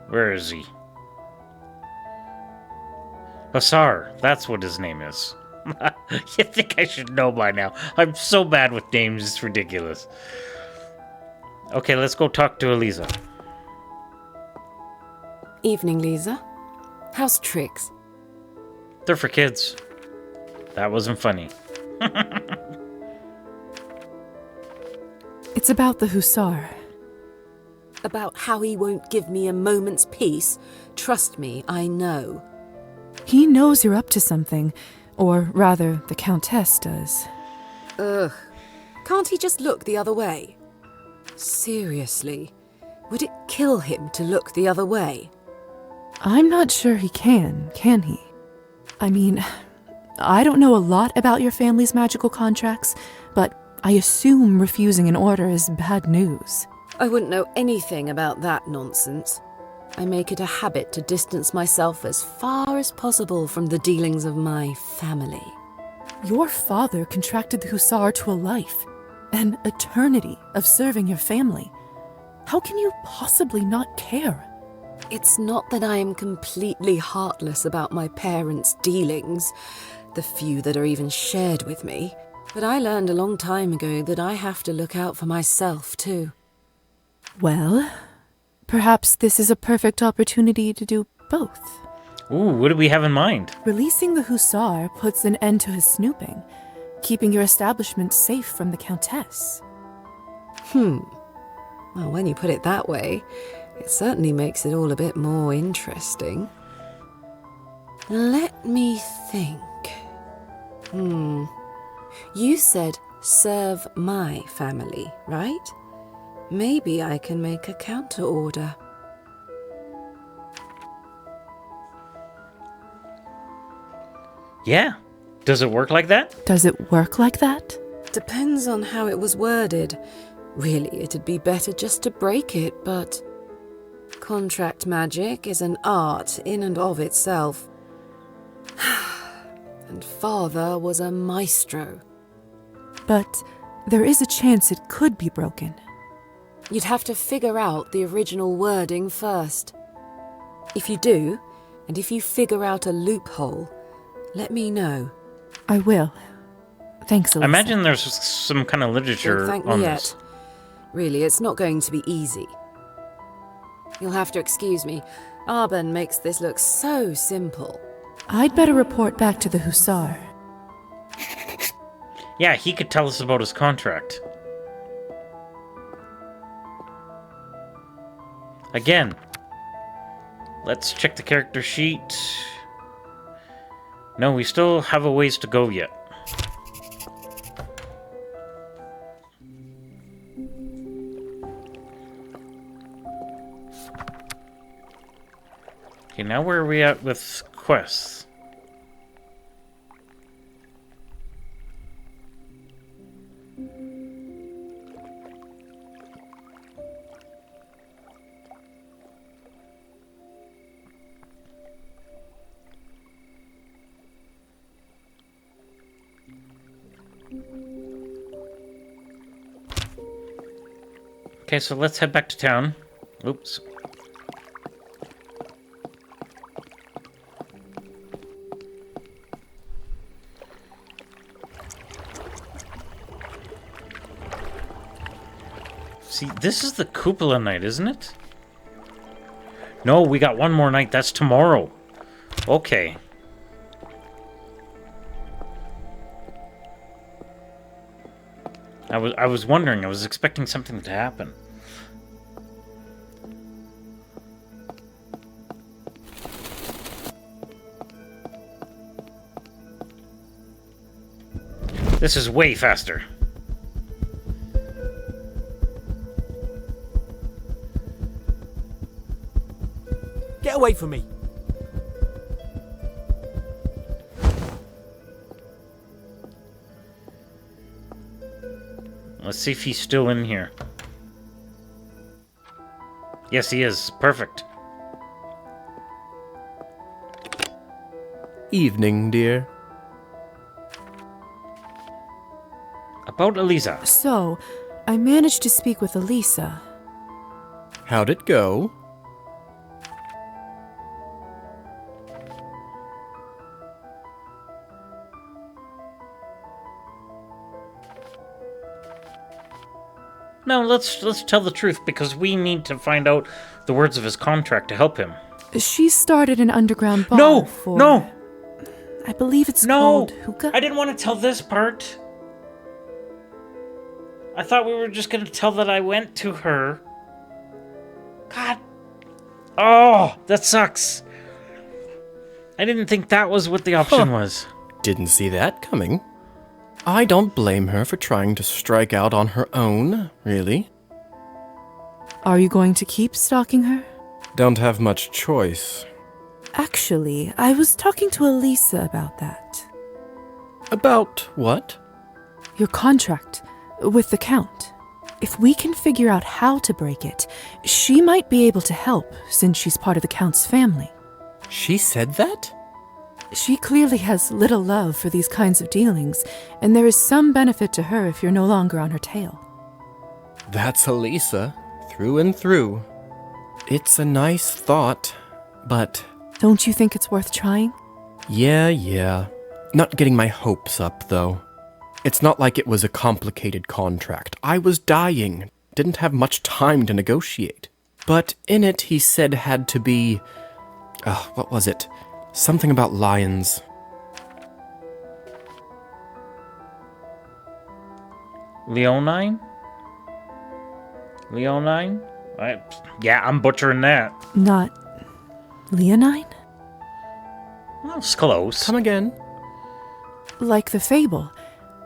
Where is he? Hussar, that's what his name is. You think I should know by now. I'm so bad with names, it's ridiculous. Okay, let's go talk to Eliza. Evening, Liza. How's tricks? They're for kids. That wasn't funny. It's about the Hussar. About how he won't give me a moment's peace? Trust me, I know. He knows you're up to something, or rather, the Countess does. Ugh. Can't he just look the other way? Seriously, would it kill him to look the other way? I'm not sure he can he? I mean, I don't know a lot about your family's magical contracts, but I assume refusing an order is bad news. I wouldn't know anything about that nonsense. I make it a habit to distance myself as far as possible from the dealings of my family. Your father contracted the Hussar to a life, an eternity of serving your family. How can you possibly not care? It's not that I am completely heartless about my parents' dealings, the few that are even shared with me, but I learned a long time ago that I have to look out for myself too. Well, perhaps this is a perfect opportunity to do both. Ooh, what do we have in mind? Releasing the Hussar puts an end to his snooping, keeping your establishment safe from the Countess. Well, when you put it that way, it certainly makes it all a bit more interesting. Let me think. You said serve my family, right? Maybe I can make a counter order. Yeah. Does it work like that? Does it work like that? Depends on how it was worded. Really, it'd be better just to break it, but contract magic is an art in and of itself. And father was a maestro. But there is a chance it could be broken. You'd have to figure out the original wording first. If you do, and if you figure out a loophole, let me know. I will. Thanks, Elisa. I imagine there's some kind of literature Don't thank on me this. yet. Really, it's not going to be easy. You'll have to excuse me. Arben makes this look so simple. I'd better report back to the Hussar. Yeah, he could tell us about his contract. Again, let's check the character sheet. No, we still have a ways to go yet. Okay, now where are we at with quests? Okay, so let's head back to town. Oops. See, this is the cupola night, isn't it? No, we got one more night. That's tomorrow. Okay. I was wondering. I was expecting something to happen. This is way faster. Get away from me! Let's see if he's still in here. Yes, he is. Perfect. Evening, dear. About Liza. So, I managed to speak with Liza. How'd it go? No, let's tell the truth, because we need to find out the words of his contract to help him. She started an underground bar No! for... No! I believe it's No! called hookah. I didn't want to tell this part. I thought we were just going to tell that I went to her. God. Oh, that sucks. I didn't think that was what the option was. Didn't see that coming. I don't blame her for trying to strike out on her own, really. Are you going to keep stalking her? Don't have much choice. Actually, I was talking to Liza about that. About what? Your contract with the Count. If we can figure out how to break it, she might be able to help, since she's part of the Count's family. She said that? She clearly has little love for these kinds of dealings, and there is some benefit to her if you're no longer on her tail. That's Elisa, through and through. It's a nice thought, but... Don't you think it's worth trying? Yeah. Not getting my hopes up, though. It's not like it was a complicated contract. I was dying, didn't have much time to negotiate. But in it, he said had to be... what was it? Something about lions. Leonine? Leonine? Yeah, I'm butchering that. Not Leonine? Well, it's close. Come again? Like the fable.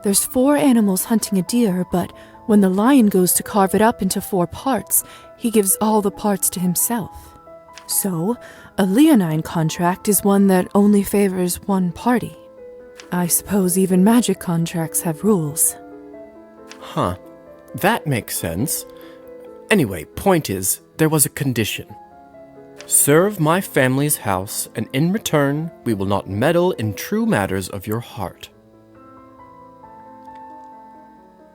There's 4 animals hunting a deer, but when the lion goes to carve it up into 4 parts, he gives all the parts to himself. So, a leonine contract is one that only favors one party. I suppose even magic contracts have rules. Huh. That makes sense. Anyway, point is, there was a condition. Serve my family's house, and in return, we will not meddle in true matters of your heart.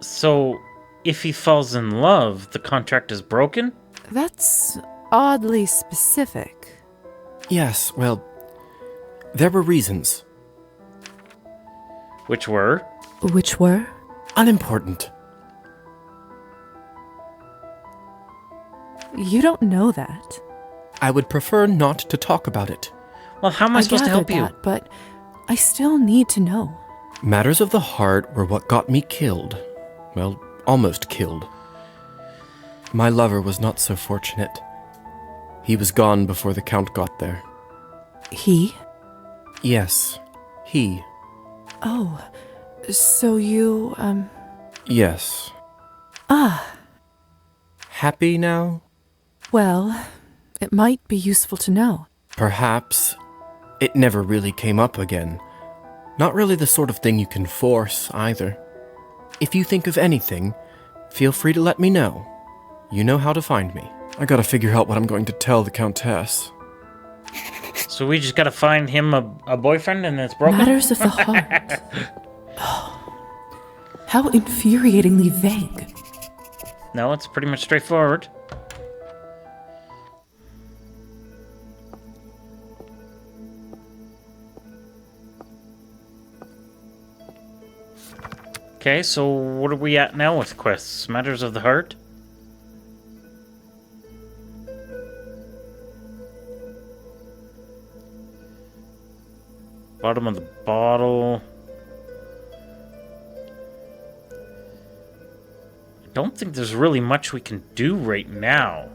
So, if he falls in love, the contract is broken? That's oddly specific. Yes, well, there were reasons. Which were? Which were? Unimportant. You don't know that. I would prefer not to talk about it. Well, how am I supposed to help you? That, but I still need to know. Matters of the heart were what got me killed. Well, almost killed. My lover was not so fortunate. He was gone before the Count got there. He? Yes, he. Oh, so you, Yes. Ah. Happy now? Well, it might be useful to know. Perhaps. It never really came up again. Not really the sort of thing you can force, either. If you think of anything, feel free to let me know. You know how to find me. I gotta figure out what I'm going to tell the Countess. So we just gotta find him a boyfriend and it's broken? Matters of the heart. How infuriatingly vague. No, it's pretty much straightforward. Okay, so what are we at now with quests? Matters of the heart? Bottom of the bottle. I don't think there's really much we can do right now.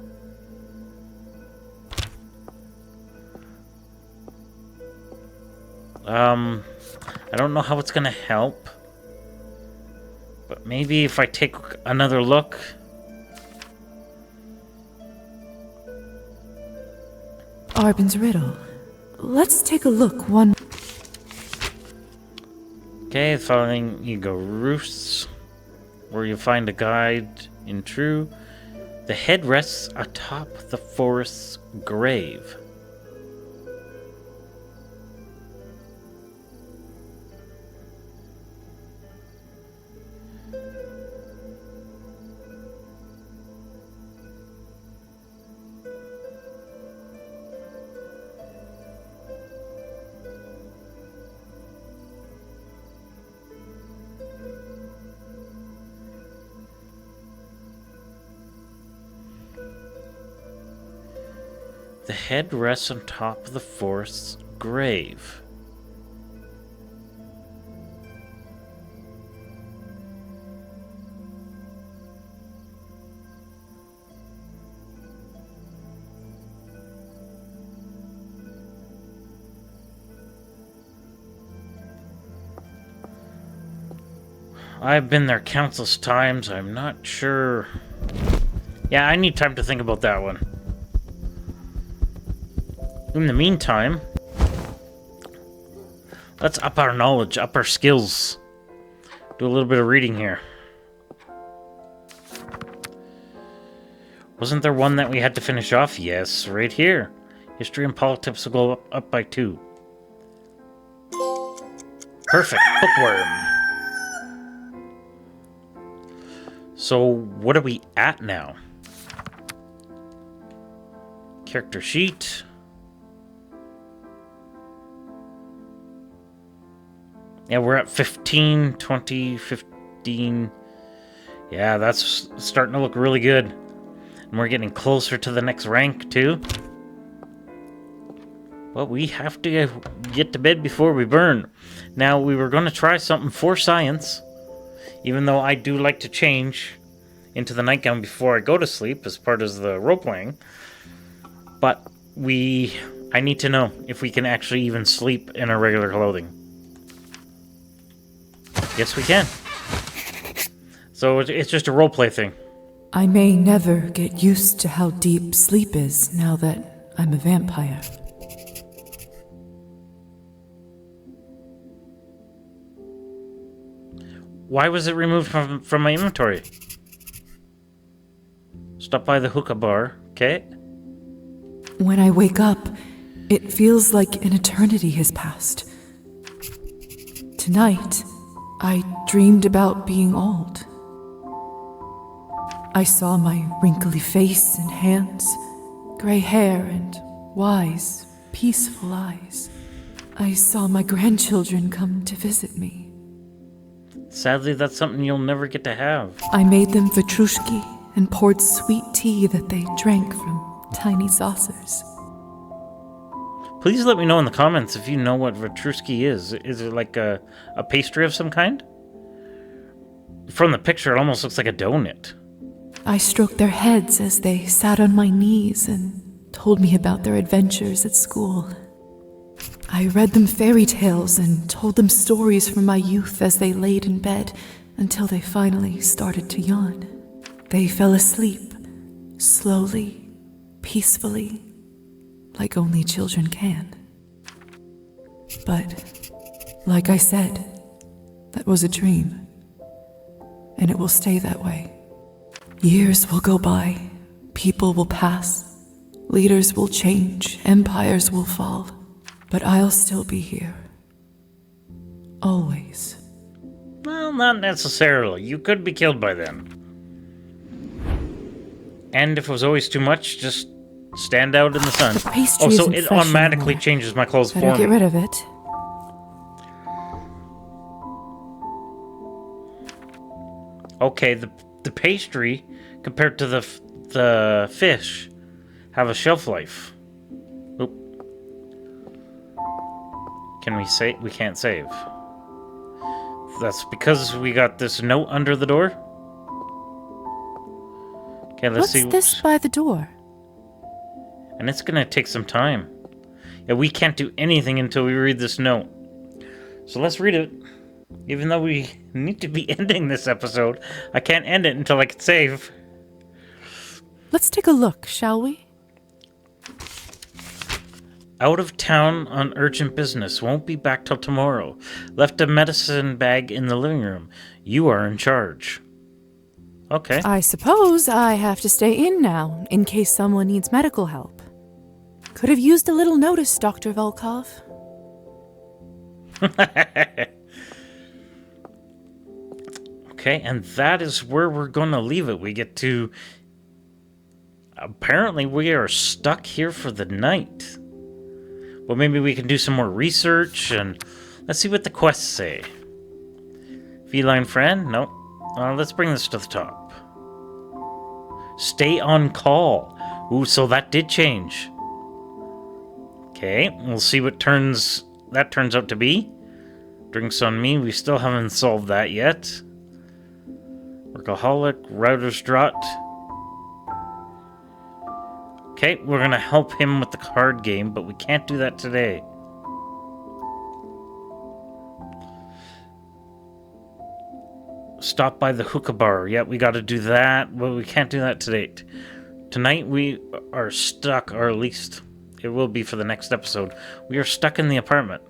I don't know how it's gonna help. Maybe if I take another look. Arbin's riddle. Let's take a look one. Okay, following you go roosts, where you find a guide in true. The head rests atop the forest's grave. The head rests on top of the forest's grave. I've been there countless times. I'm not sure. Yeah, I need time to think about that one. In the meantime, let's up our knowledge, up our skills. Do a little bit of reading here. Wasn't there one that we had to finish off? Yes, right here. History and politics will go up by 2. Perfect. Bookworm. So, what are we at now? Character sheet. Yeah, we're at 15, 20, 15. Yeah, that's starting to look really good. And we're getting closer to the next rank, too. But we have to get to bed before we burn. Now, we were going to try something for science. Even though I do like to change into the nightgown before I go to sleep as part of the role-playing. But I need to know if we can actually even sleep in our regular clothing. Yes, we can. So it's just a roleplay thing. I may never get used to how deep sleep is now that I'm a vampire. Why was it removed from my inventory? Stop by the hookah bar, okay? When I wake up, it feels like an eternity has passed. Tonight, I dreamed about being old. I saw my wrinkly face and hands, gray hair and wise, peaceful eyes. I saw my grandchildren come to visit me. Sadly, that's something you'll never get to have. I made them vatrushki and poured sweet tea that they drank from tiny saucers. Please let me know in the comments if you know what vatrushki is. Is it like a pastry of some kind? From the picture, it almost looks like a donut. I stroked their heads as they sat on my knees and told me about their adventures at school. I read them fairy tales and told them stories from my youth as they laid in bed until they finally started to yawn. They fell asleep, slowly, peacefully, like only children can. But, like I said, that was a dream, and it will stay that way. Years will go by, people will pass, leaders will change, empires will fall, but I'll still be here. Always. Well, not necessarily. You could be killed by then. And if it was always too much, just stand out in the sun. The pastry Oh, so isn't it fresh automatically anymore. changes my clothes Better for get me. rid of it. Okay, the pastry compared to the fish have a shelf life. Oop. Can we save? We can't save. That's because we got this note under the door. Okay, let's see. What's this by the door? And it's gonna take some time. Yeah, we can't do anything until we read this note. So let's read it. Even though we need to be ending this episode, I can't end it until I can save. Let's take a look, shall we? Out of town on urgent business. Won't be back till tomorrow. Left a medicine bag in the living room. You are in charge. Okay. I suppose I have to stay in now, in case someone needs medical help. Could have used a little notice, Dr. Volkov. Okay, and that is where we're going to leave it. We get to... Apparently we are stuck here for the night. Well, maybe we can do some more research, and let's see what the quests say. Feline friend? Nope. Let's bring this to the top. Stay on call. Ooh, so that did change. Okay, we'll see what that turns out to be. Drinks on me. We still haven't solved that yet. Workaholic, router's draught. Okay, we're gonna help him with the card game, but we can't do that today. Stop by the hookah bar. Yeah, we gotta do that, but we can't do that today. Tonight we are stuck, or at least it will be for the next episode. We are stuck in the apartment.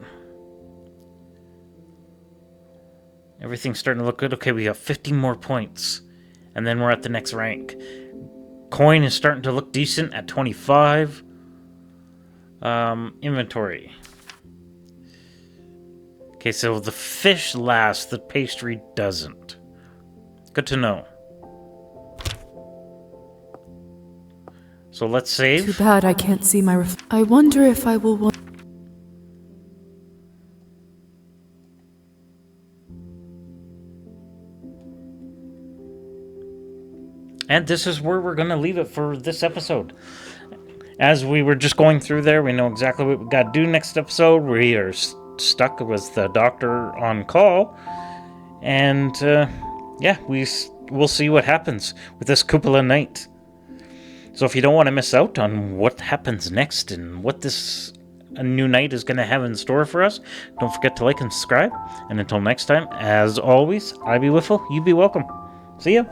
Everything's starting to look good. Okay, we got 50 more points. And then we're at the next rank. Coin is starting to look decent at 25. Inventory. Okay, so the fish lasts, the pastry doesn't. Good to know. So let's save. Too bad I can't see my I wonder if I will want... And this is where we're going to leave it for this episode. As we were just going through there, we know exactly what we got to do next episode. We are stuck with the doctor on call. And, yeah, we'll see what happens with this cupola night. So if you don't want to miss out on what happens next and what a new night is going to have in store for us, don't forget to like and subscribe. And until next time, as always, I be Wiffle, you be welcome. See ya.